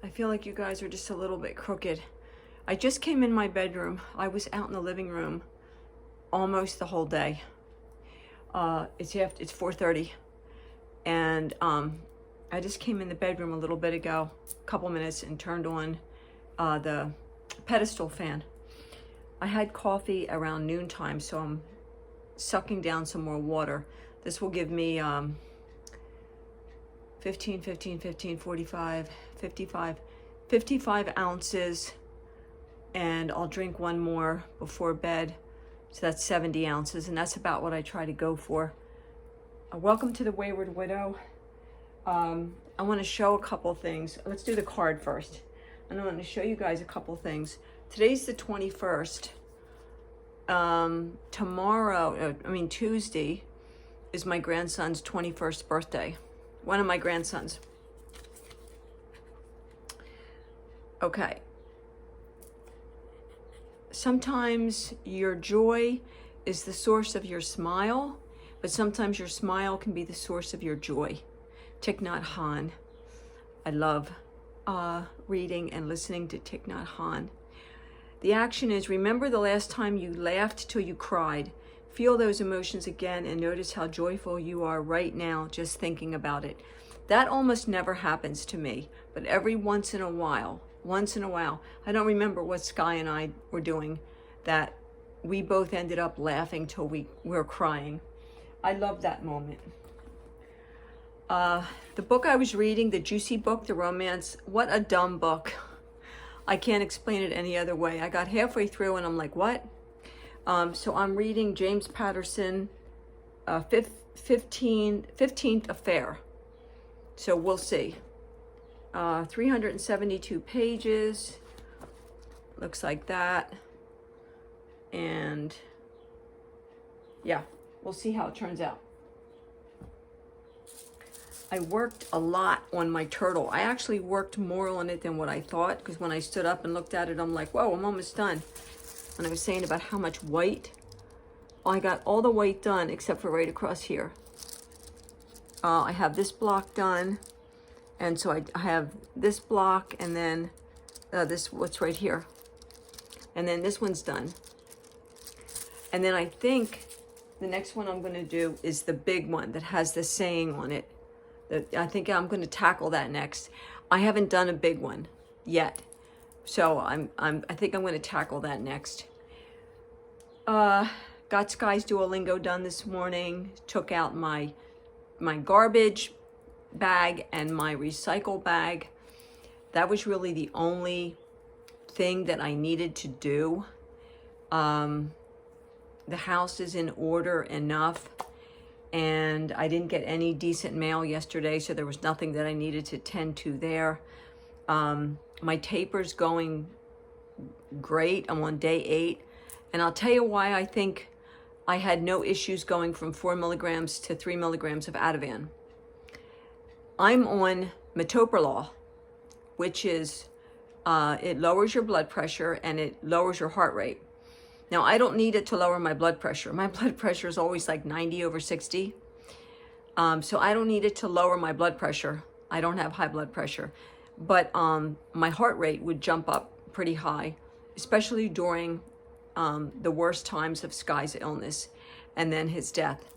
I feel like you guys are just a little bit crooked. I just came in my bedroom. I was out in the living room almost the whole day. It's 4:30, and I just came in the bedroom a little bit ago, a couple minutes, and turned on the pedestal fan. I had coffee around noontime, so I'm sucking down some more water. This will give me 55 ounces, and I'll drink one more before bed. So that's 70 ounces, and that's about what I try to go for. Welcome to the Wayward Widow. I want to show a couple things. Let's do the card first. And I want to show you guys a couple things. Today's the 21st. Tuesday is my grandson's 21st birthday. One of my grandsons. Okay. Sometimes your joy is the source of your smile, but sometimes your smile can be the source of your joy. Thich Nhat Hanh. I love reading and listening to Thich Nhat Hanh. The action is, remember the last time you laughed till you cried. Feel those emotions again and notice how joyful you are right now just thinking about it. That almost never happens to me, but every once in a while, I don't remember what Sky and I were doing, that we both ended up laughing till we were crying. I love that moment. The book I was reading, the Juicy book, the romance, what a dumb book. I can't explain it any other way. I got halfway through and I'm like, what? So I'm reading James Patterson, 15th Affair. So we'll see. 372 pages. Looks like that. And yeah, we'll see how it turns out. I worked a lot on my turtle. I actually worked more on it than what I thought, because when I stood up and looked at it, I'm like, whoa, I'm almost done. And I was saying about how much white. I got all the white done except for right across here. I have this block done. And so I have this block, and then this, what's right here. And then this one's done. And then I think the next one I'm going to do is the big one that has the saying on it. I think I'm going to tackle that next. I haven't done a big one yet, so I think I'm going to tackle that next. Got Sky's Duolingo done this morning. Took out my garbage bag and my recycle bag. That was really the only thing that I needed to do. The house is in order enough, and I didn't get any decent mail yesterday, so there was nothing that I needed to tend to there. My taper's going great. I'm on day 8, and I'll tell you why I think I had no issues going from 4 milligrams to 3 milligrams of Ativan. I'm on metoprolol, which is, it lowers your blood pressure and it lowers your heart rate. Now, I don't need it to lower my blood pressure. My blood pressure is always like 90/60. So I don't need it to lower my blood pressure. I don't have high blood pressure. But my heart rate would jump up pretty high, especially during the worst times of Sky's illness and then his death.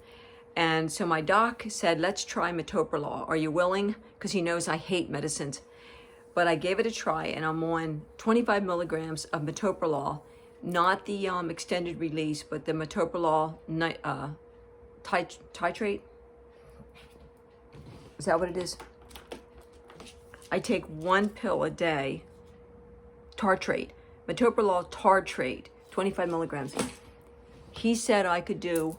And so my doc said, let's try metoprolol. Are you willing? Because he knows I hate medicines. But I gave it a try, and I'm on 25 milligrams of metoprolol, not the extended release, but the metoprolol titrate. Is that what it is? I take 1 pill a day, tartrate, metoprolol tartrate, 25 milligrams. He said I could do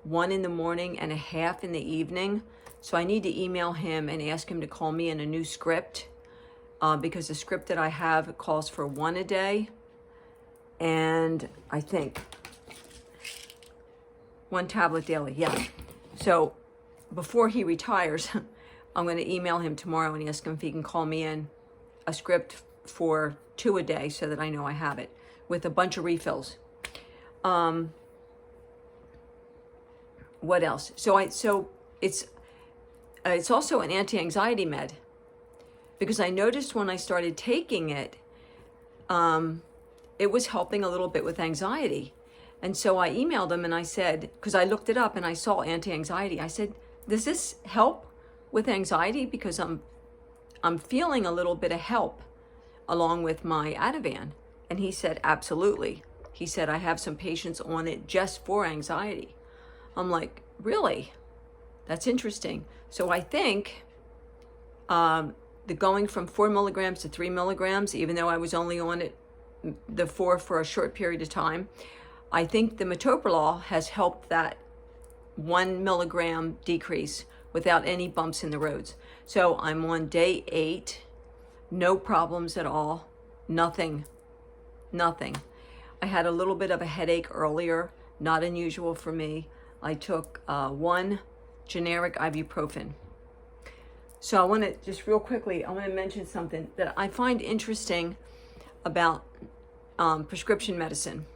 1 in the morning and a half in the evening. So I need to email him and ask him to call me in a new script, because the script that I have calls for 1 a day. And I think 1 tablet daily. Yeah. So before he retires, I'm going to email him tomorrow and ask him if he can call me in a script for 2 a day so that I know I have it with a bunch of refills. What else? So it's also an anti-anxiety med. because I noticed when I started taking it, it was helping a little bit with anxiety. And so I emailed him and I said, because I looked it up and I saw anti-anxiety. I said, does this help with anxiety? Because I'm feeling a little bit of help along with my Ativan. And he said, absolutely. He said, I have some patients on it just for anxiety. I'm like, really? That's interesting. So I think the going from 4 milligrams to 3 milligrams, even though I was only on it, the 4 for a short period of time, I think the metoprolol has helped that 1 milligram decrease without any bumps in the roads. So I'm on day 8, no problems at all, nothing. I had a little bit of a headache earlier, not unusual for me. I took 1 generic ibuprofen. So I want to just real quickly, I want to mention something that I find interesting about prescription medicine.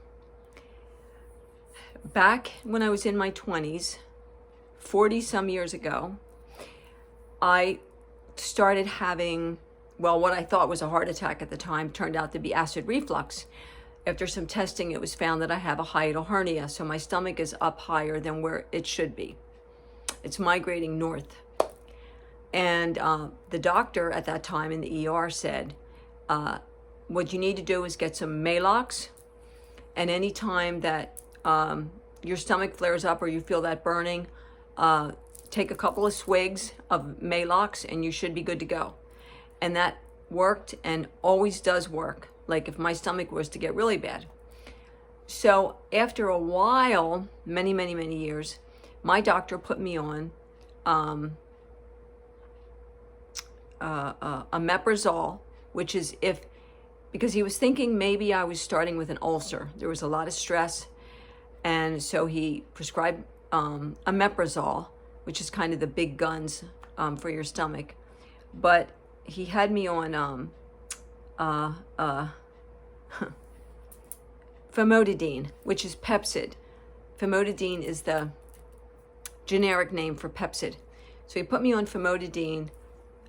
Back when I was in my 20s, 40 some years ago, I started having, well, what I thought was a heart attack at the time turned out to be acid reflux. After some testing, it was found that I have a hiatal hernia, so my stomach is up higher than where it should be. It's migrating north. And the doctor at that time in the ER said, what you need to do is get some Maalox, and any time that your stomach flares up or you feel that burning, take a couple of swigs of Maalox and you should be good to go. And that worked and always does work, like if my stomach was to get really bad. So after a while, many years, my doctor put me on a metoprolol, which is because he was thinking maybe I was starting with an ulcer. There was a lot of stress. And so he prescribed a metoprolol, which is kind of the big guns for your stomach. But he had me on famotidine, which is Pepcid. Famotidine is the generic name for Pepcid. So he put me on famotidine,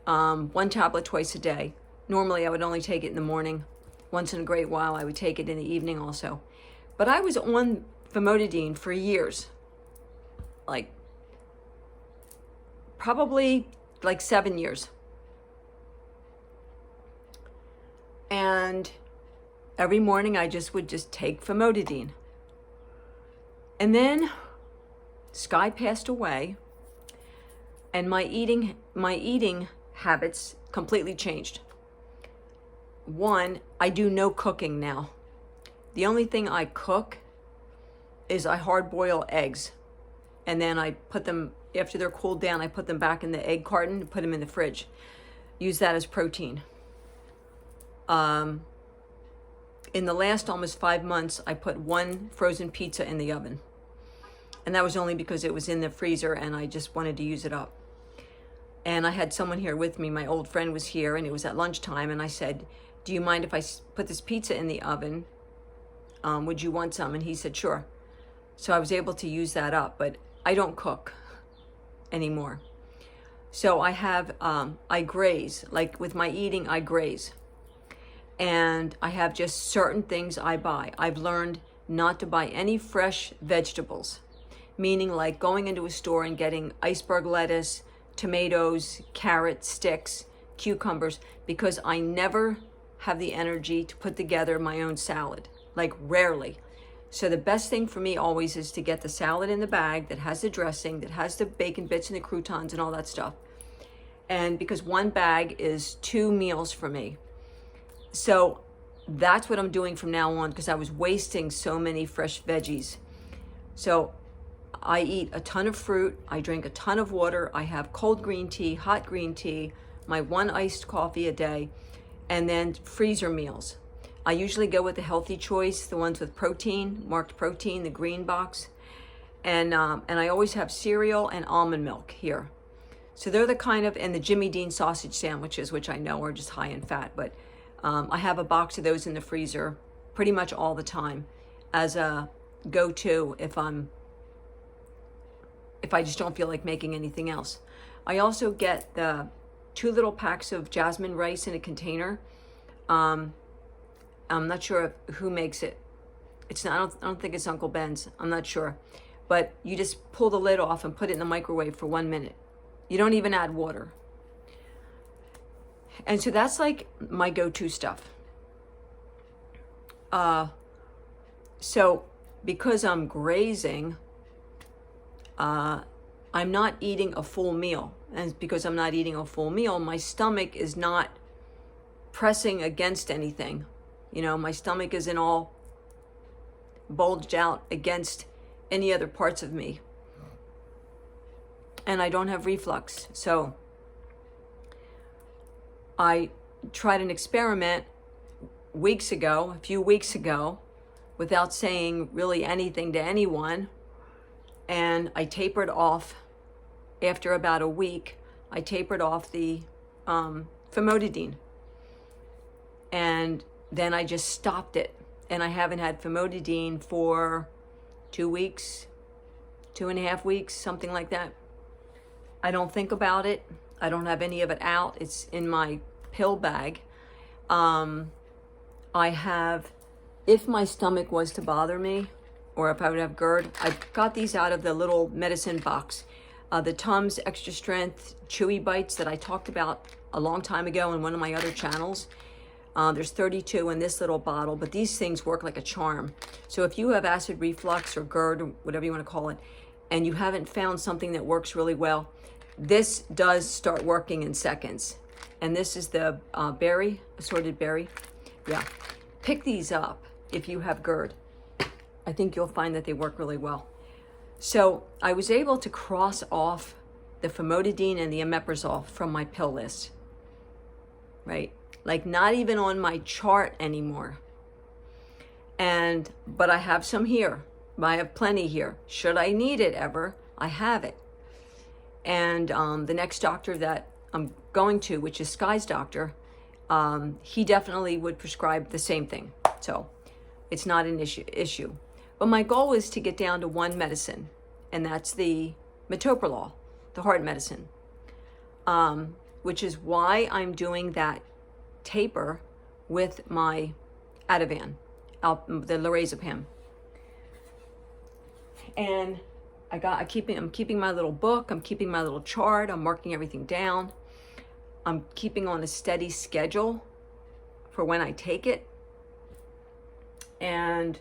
1 tablet twice a day. Normally I would only take it in the morning. Once in a great while I would take it in the evening also. But I was on famotidine for years, like probably like 7 years. And every morning I would take famotidine. And then Sky passed away and my eating habits completely changed. 1, I do no cooking now. The only thing I cook is I hard boil eggs, and then I put them, after they're cooled down, I put them back in the egg carton and put them in the fridge. Use that as protein. In the last almost 5 months, I put 1 frozen pizza in the oven. And that was only because it was in the freezer and I just wanted to use it up. And I had someone here with me. My old friend was here and it was at lunchtime, and I said, do you mind if I put this pizza in the oven? Would you want some? And he said, sure. So I was able to use that up, but I don't cook anymore. So I have, I graze, like with my eating, I graze. And I have just certain things I buy. I've learned not to buy any fresh vegetables, meaning like going into a store and getting iceberg lettuce, tomatoes, carrot sticks, cucumbers, because I never have the energy to put together my own salad, like rarely. So the best thing for me always is to get the salad in the bag that has the dressing, that has the bacon bits and the croutons and all that stuff. And because 1 bag is 2 meals for me. So that's what I'm doing from now on, because I was wasting so many fresh veggies. So I eat a ton of fruit, I drink a ton of water, I have cold green tea, hot green tea, my 1 iced coffee a day, and then freezer meals. I usually go with the healthy choice, the ones with protein, marked protein, the green box. And I always have cereal and almond milk here. So they're the kind of, and the Jimmy Dean sausage sandwiches, which I know are just high in fat, but I have a box of those in the freezer pretty much all the time as a go-to if I just don't feel like making anything else. I also get the 2 little packs of jasmine rice in a container. I'm not sure who makes it. It's not, I don't think it's Uncle Ben's. I'm not sure. But you just pull the lid off and put it in the microwave for 1 minute. You don't even add water. And so that's like my go-to stuff. So because I'm grazing, I'm not eating a full meal. And because I'm not eating a full meal, my stomach is not pressing against anything. You know, my stomach isn't all bulged out against any other parts of me. And I don't have reflux. So I tried an experiment a few weeks ago, without saying really anything to anyone. And I tapered off after about a week. I tapered off the famotidine. And then I just stopped it. And I haven't had famotidine for 2 weeks, 2.5 weeks, something like that. I don't think about it. I don't have any of it out. It's in my pill bag. I have, if my stomach was to bother me, or if I would have GERD, I got these out of the little medicine box. The Tums Extra Strength Chewy Bites that I talked about a long time ago in one of my other channels. There's 32 in this little bottle, but these things work like a charm. So if you have acid reflux or GERD, or whatever you want to call it, and you haven't found something that works really well, this does start working in seconds. And this is the assorted berry. Yeah, pick these up if you have GERD. I think you'll find that they work really well. So I was able to cross off the famotidine and the omeprazole from my pill list, right? Like not even on my chart anymore. But I have some here. I have plenty here. Should I need it ever, I have it. And the next doctor that I'm going to, which is Sky's doctor, he definitely would prescribe the same thing. So it's not an issue. But my goal is to get down to one medicine, and that's the metoprolol, the heart medicine, which is why I'm doing that taper with my Ativan, the lorazepam. And I'm keeping my little book, I'm keeping my little chart, I'm marking everything down. I'm keeping on a steady schedule for when I take it. And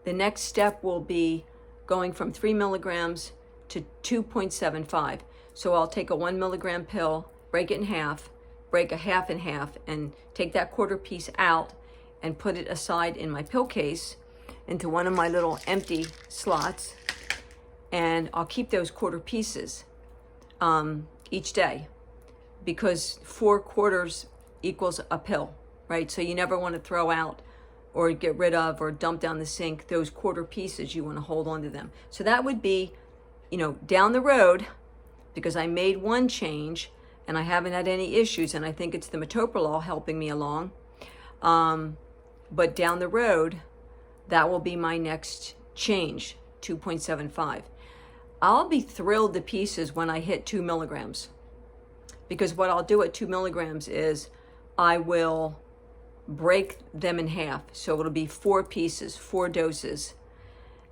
the next step will be going from 3 milligrams to 2.75. So I'll take a 1 milligram pill, break it in half, break a half in half, and take that quarter piece out and put it aside in my pill case into one of my little empty slots. And I'll keep those quarter pieces each day, because 4 quarters equals a pill, right? So you never want to throw out or get rid of or dump down the sink those quarter pieces. You want to hold on to them. So that would be, down the road, because I made one change and I haven't had any issues, and I think it's the metoprolol helping me along. But down the road, that will be my next change, 2.75. I'll be thrilled to pieces when I hit 2 milligrams. Because what I'll do at 2 milligrams is I will break them in half. So it'll be 4 pieces, 4 doses.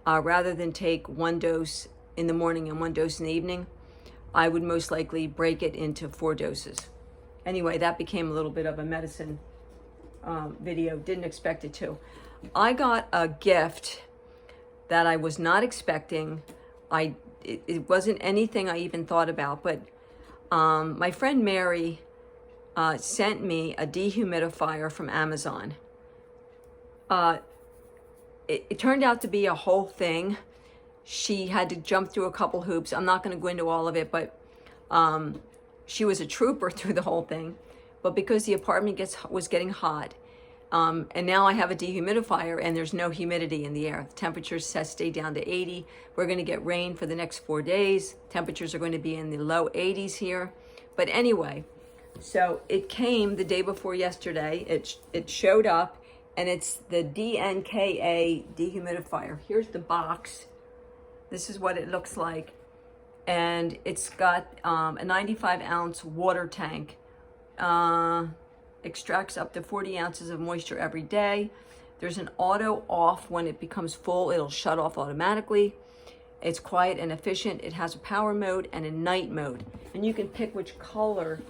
Rather than take 1 dose in the morning and 1 dose in the evening, I would most likely break it into 4 doses. Anyway, that became a little bit of a medicine video. Didn't expect it to. I got a gift that I was not expecting. It wasn't anything I even thought about, but my friend Mary sent me a dehumidifier from Amazon. It turned out to be a whole thing. She had to jump through a couple hoops. I'm not going to go into all of it, but she was a trooper through the whole thing. But because the apartment was getting hot, and now I have a dehumidifier and there's no humidity in the air. The temperatures stay down to 80. We're going to get rain for the next 4 days. Temperatures are going to be in the low 80s here. But anyway, so it came the day before yesterday. It showed up, and it's the DNKA dehumidifier. Here's the box. This is what it looks like. and it's got a 95-ounce water tank. Extracts up to 40 ounces of moisture every day. There's an auto off. When it becomes full, it'll shut off automatically. It's quiet and efficient. It has a power mode and a night mode. And you can pick which color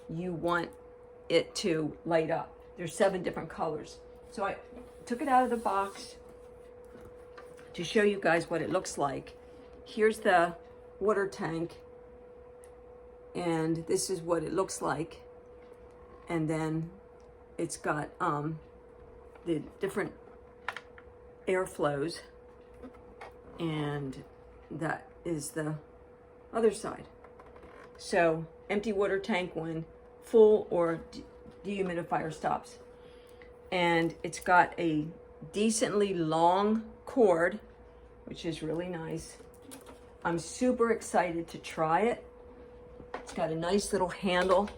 you want it to light up. There's 7 different colors. So I took it out of the box to show you guys what it looks like. Here's the water tank, and this is what it looks like. And then it's got the different airflows, and that is the other side. So empty water tank when full or dehumidifier stops. And it's got a decently long cord, which is really nice. I'm super excited to try it. It's got a nice little handle.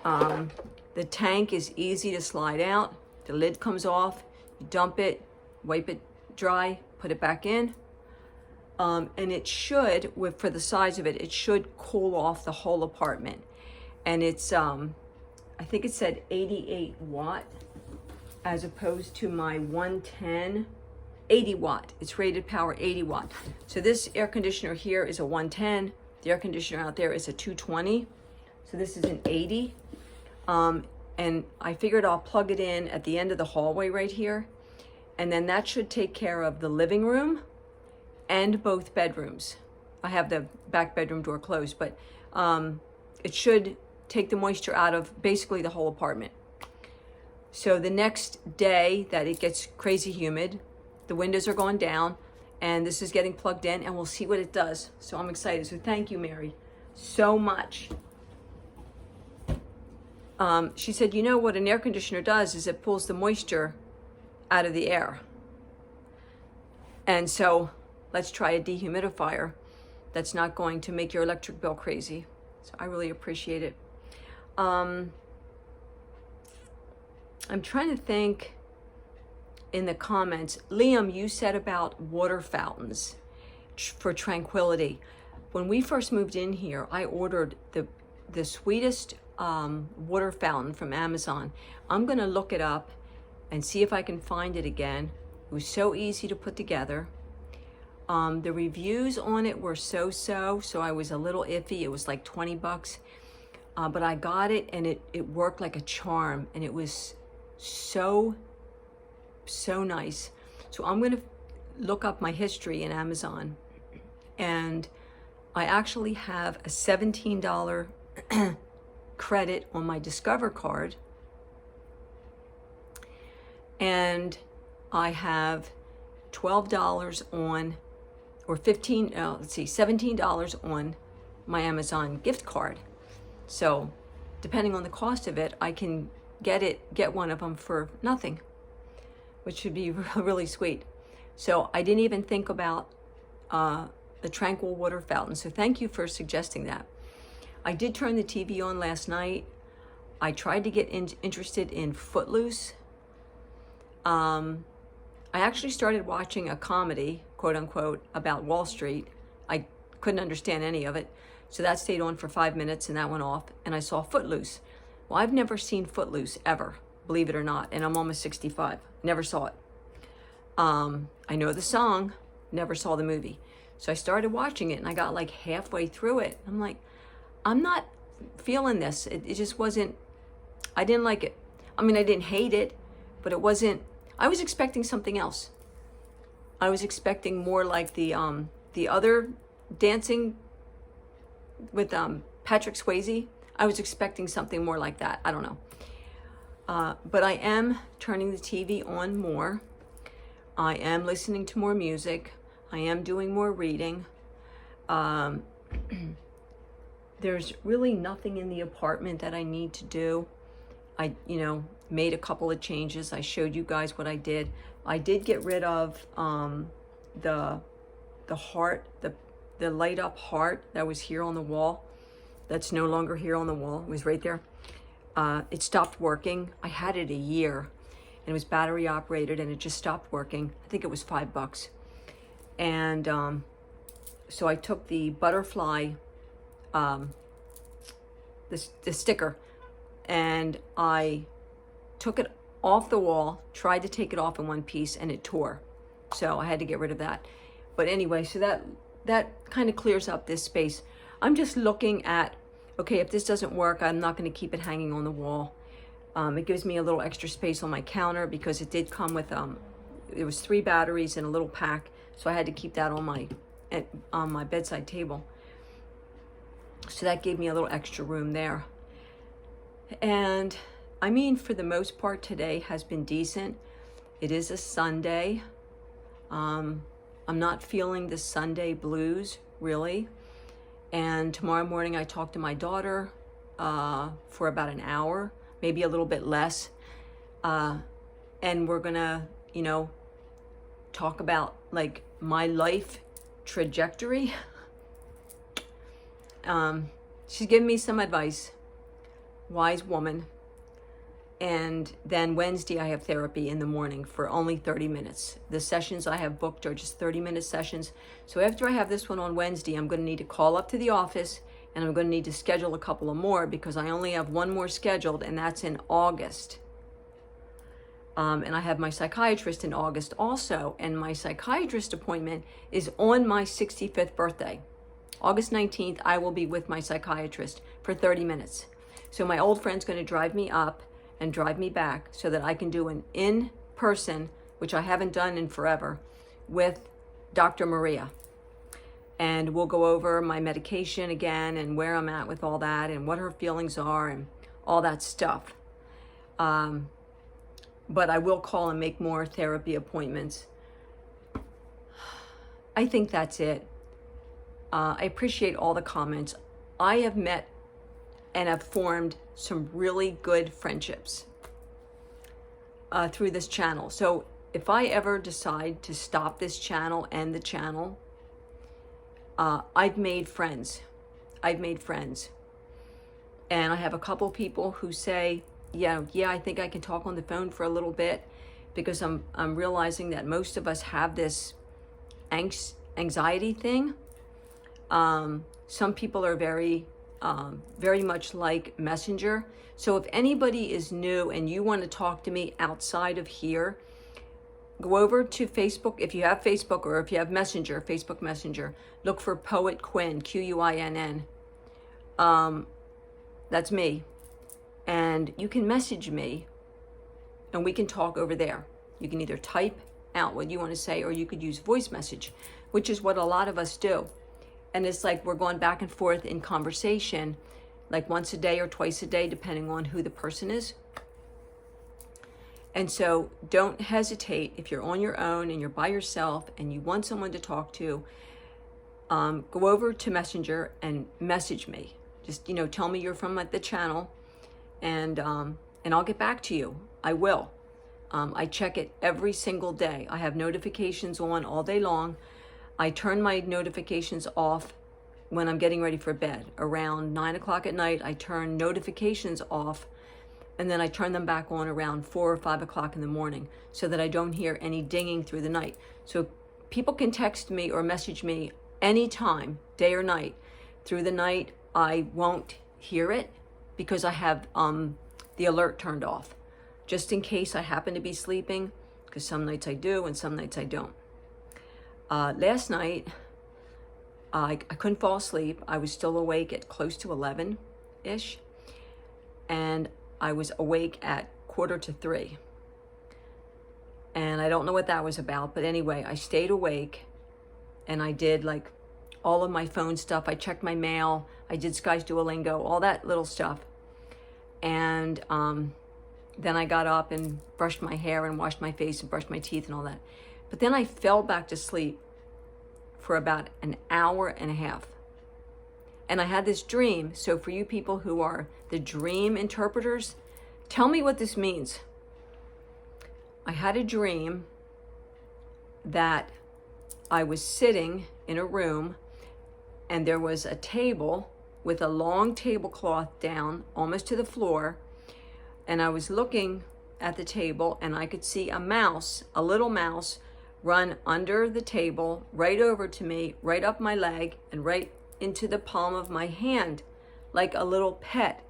The tank is easy to slide out. The lid comes off, you dump it, wipe it dry, put it back in. And it should, for the size of it, it should cool off the whole apartment. And it's, I think it said 88 watt as opposed to my 110, 80 watt. It's rated power 80 watt. So this air conditioner here is a 110. The air conditioner out there is a 220. So this is an 80. And I figured I'll plug it in at the end of the hallway right here. And then that should take care of the living room and both bedrooms. I have the back bedroom door closed, but it should take the moisture out of basically the whole apartment. So the next day that it gets crazy humid, the windows are going down, and this is getting plugged in, and we'll see what it does. So I'm excited. So thank you, Mary, so much. She said, you know what an air conditioner does is it pulls the moisture out of the air. And so let's try a dehumidifier that's not going to make your electric bill crazy. So I really appreciate it. I'm trying to think in the comments. Liam, you said about water fountains for tranquility. When we first moved in here, I ordered the sweetest water fountain from Amazon. I'm gonna look it up and see if I can find it again. It was so easy to put together. The reviews on it were so I was a little iffy. It was like 20 bucks. But I got it, and it worked like a charm, and it was so nice. So I'm gonna look up my history in Amazon, and I actually have a $17 credit on my Discover card, and I have $12 on, or $17 on my Amazon gift card. So depending on the cost of it, I can get one of them for nothing, which should be really sweet. So I didn't even think about the tranquil water fountain. So thank you for suggesting that. I did turn the TV on last night. I tried to get interested in Footloose. I actually started watching a comedy, quote unquote, about Wall Street. I couldn't understand any of it. So that stayed on for 5 minutes, and that went off, and I saw Footloose. Well, I've never seen Footloose ever, believe it or not, and I'm almost 65. Never saw it. I know the song, never saw the movie. So I started watching it, and I got like halfway through it. I'm like, I'm not feeling this. It just wasn't, I didn't like it. I mean, I didn't hate it, but it wasn't, I was expecting something else. I was expecting more like the other dancing with Patrick Swayze. I was expecting something more like that. I don't know. But I am turning the TV on more. I am listening to more music. I am doing more reading. There's really nothing in the apartment that I need to do. I, made a couple of changes. I showed you guys what I did. I did get rid of the heart, the light up heart that was here on the wall. That's no longer here on the wall. It was right there. It stopped working. I had it a year, and it was battery operated, and it just stopped working. I think it was $5. And so I took the butterfly, the sticker, and I took it off the wall, tried to take it off in one piece, and it tore. So I had to get rid of that. But anyway, so that kind of clears up this space. I'm just looking at, okay, if this doesn't work, I'm not going to keep it hanging on the wall. It gives me a little extra space on my counter because it did come with, there was 3 batteries in a little pack. So I had to keep that on my bedside table. So that gave me a little extra room there. And I mean, for the most part, today has been decent. It is a Sunday. I'm not feeling the Sunday blues, really. And tomorrow morning, I talked to my daughter for about an hour, maybe a little bit less. And we're gonna, you know, talk about like my life trajectory. She's giving me some advice, wise woman. And then Wednesday I have therapy in the morning for only 30 minutes. The sessions I have booked are just 30-minute sessions. So after I have this one on Wednesday, I'm going to need to call up to the office, and I'm going to need to schedule a couple of more because I only have one more scheduled, and that's in August. And I have my psychiatrist in August also, and my psychiatrist appointment is on my 65th birthday. August 19th, I will be with my psychiatrist for 30 minutes. So my old friend's going to drive me up and drive me back so that I can do an in-person, which I haven't done in forever, with Dr. Maria. And we'll go over my medication again and where I'm at with all that and what her feelings are and all that stuff. But I will call and make more therapy appointments. I think that's it. I appreciate all the comments. I have met and have formed some really good friendships through this channel. So if I ever decide to stop this channel and the channel, I've made friends. I've made friends. And I have a couple people who say, yeah, I think I can talk on the phone for a little bit, because I'm realizing that most of us have this anxiety thing. Some people are very much like Messenger. So if anybody is new and you want to talk to me outside of here, go over to Facebook. If you have Facebook, or if you have Messenger, Facebook Messenger, look for Poet Quinn, Quinn. That's me. And you can message me and we can talk over there. You can either type out what you want to say, or you could use voice message, which is what a lot of us do. And it's like we're going back and forth in conversation, like once a day or twice a day, depending on who the person is. And so don't hesitate if you're on your own and you're by yourself and you want someone to talk to, go over to Messenger and message me. Just, tell me you're from the channel, and I'll get back to you. I will. I check it every single day. I have notifications on all day long. I turn my notifications off when I'm getting ready for bed. Around 9 o'clock at night, I turn notifications off, and then I turn them back on around 4 or 5 o'clock in the morning so that I don't hear any dinging through the night. So people can text me or message me anytime, day or night. Through the night, I won't hear it because I have the alert turned off, just in case I happen to be sleeping, because some nights I do and some nights I don't. Last night, I couldn't fall asleep. I was still awake at close to 11-ish, and I was awake at 2:45. And I don't know what that was about, but anyway, I stayed awake, and I did all of my phone stuff. I checked my mail. I did Sky's Duolingo, all that little stuff. And then I got up and brushed my hair and washed my face and brushed my teeth and all that. But then I fell back to sleep for about an hour and a half. And I had this dream. So for you people who are the dream interpreters, tell me what this means. I had a dream that I was sitting in a room, and there was a table with a long tablecloth down almost to the floor. And I was looking at the table, and I could see a mouse, a little mouse, run under the table, right over to me, right up my leg, and right into the palm of my hand, like a little pet.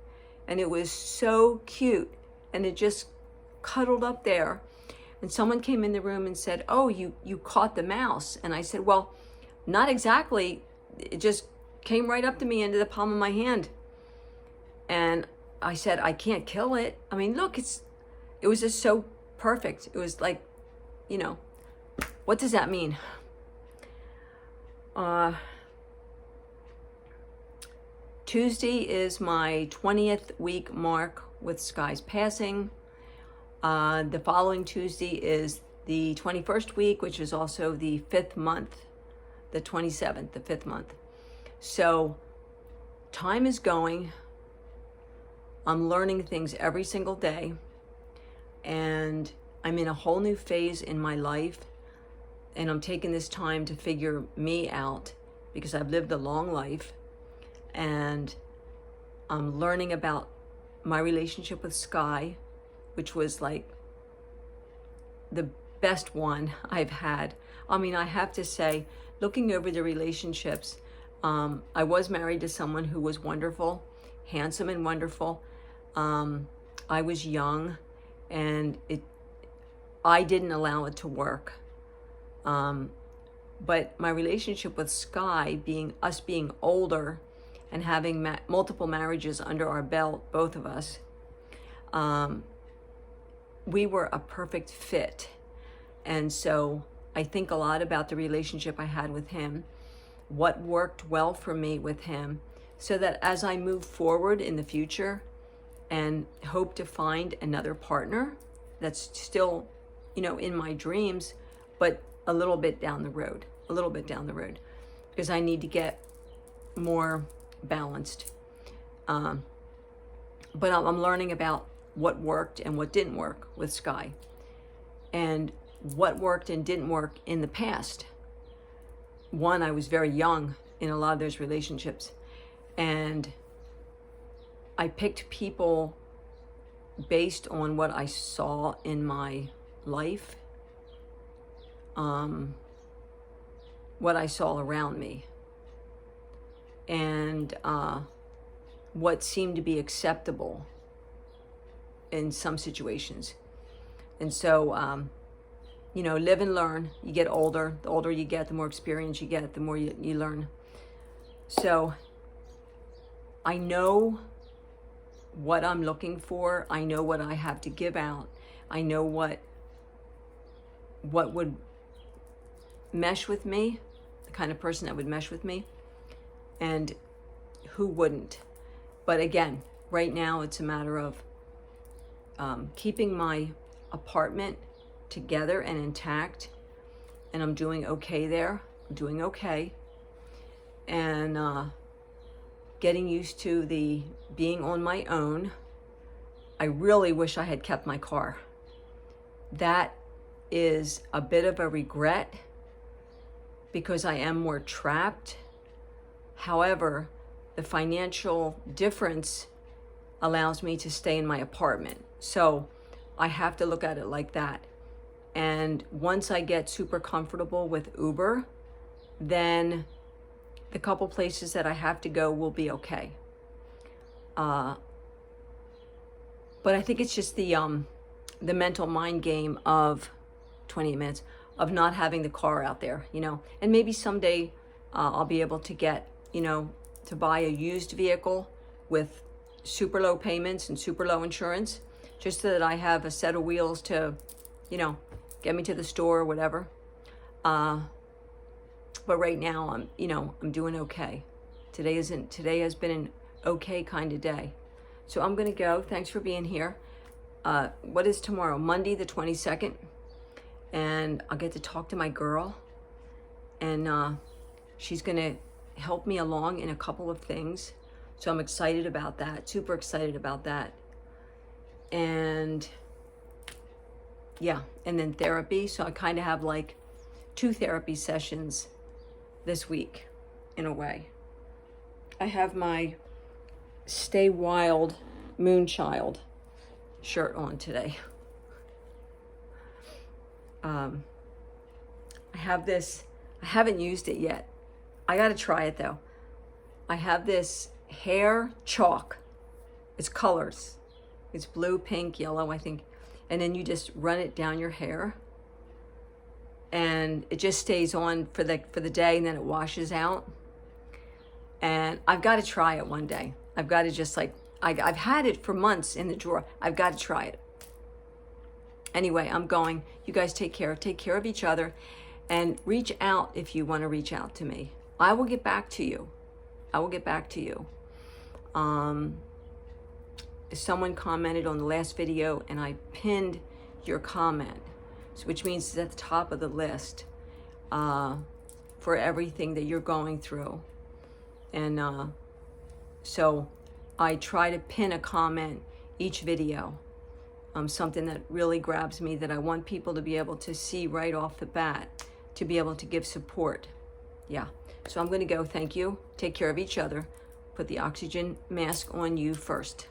And it was so cute. And it just cuddled up there. And someone came in the room and said, "Oh, you caught the mouse." And I said, "Well, not exactly. It just came right up to me into the palm of my hand." And I said, "I can't kill it. I mean, look, it was just so perfect." It was like, you know, what does that mean? Tuesday is my 20th week mark with Sky's passing. The following Tuesday is the 21st week, which is also the 5th month, the 27th, the 5th month. So time is going. I'm learning things every single day, and I'm in a whole new phase in my life, and I'm taking this time to figure me out because I've lived a long life, and I'm learning about my relationship with Sky, which was like the best one I've had. I mean, I have to say, looking over the relationships, I was married to someone who was wonderful, handsome and wonderful. I was young, and I didn't allow it to work. But my relationship with Sky, us being older and having multiple marriages under our belt, both of us, we were a perfect fit. And so I think a lot about the relationship I had with him, what worked well for me with him, so that as I move forward in the future and hope to find another partner that's still, in my dreams, but a little bit down the road, because I need to get more balanced. But I'm learning about what worked and what didn't work with Sky, and what worked and didn't work in the past. One, I was very young in a lot of those relationships, and I picked people based on what I saw in my life, what I saw around me, and what seemed to be acceptable in some situations. And so, live and learn. You get older. The older you get, the more experience you get, the more you learn. So I know what I'm looking for. I know what I have to give out. I know what would mesh with me, the kind of person that would mesh with me, and who wouldn't. But again, right now it's a matter of keeping my apartment together and intact, and I'm doing okay there. I'm doing okay, and getting used to the being on my own. I really wish I had kept my car. That is a bit of a regret because I am more trapped. However, the financial difference allows me to stay in my apartment. So I have to look at it like that. And once I get super comfortable with Uber, then the couple places that I have to go will be okay. But I think it's just the mental mind game of 20 minutes of not having the car out there, and maybe someday I'll be able to get, to buy a used vehicle with super low payments and super low insurance, just so that I have a set of wheels to, get me to the store or whatever. But right now I'm doing okay. Today has been an okay kind of day. So I'm gonna go. Thanks for being here. What is tomorrow? Monday the 22nd. And I'll get to talk to my girl, and she's gonna help me along in a couple of things. So I'm excited about that, super excited about that. And yeah, and then therapy. So I kind of have like 2 therapy sessions this week, in a way. I have my Stay Wild Moonchild shirt on today. I have this, I haven't used it yet. I gotta try it though. I have this hair chalk. It's colors. It's blue, pink, yellow, I think. And then you just run it down your hair. And it just stays on for the day, and then it washes out. And I've got to try it one day. I've got to just like, I've had it for months in the drawer. I've got to try it. Anyway, I'm going. You guys take care. Take care of each other. And reach out if you want to reach out to me. I will get back to you. I will get back to you. Someone commented on the last video, and I pinned your comment, which means it's at the top of the list for everything that you're going through. And so I try to pin a comment each video, something that really grabs me, that I want people to be able to see right off the bat, to be able to give support. Yeah, so I'm going to go. Thank you. Take care of each other. Put the oxygen mask on you first.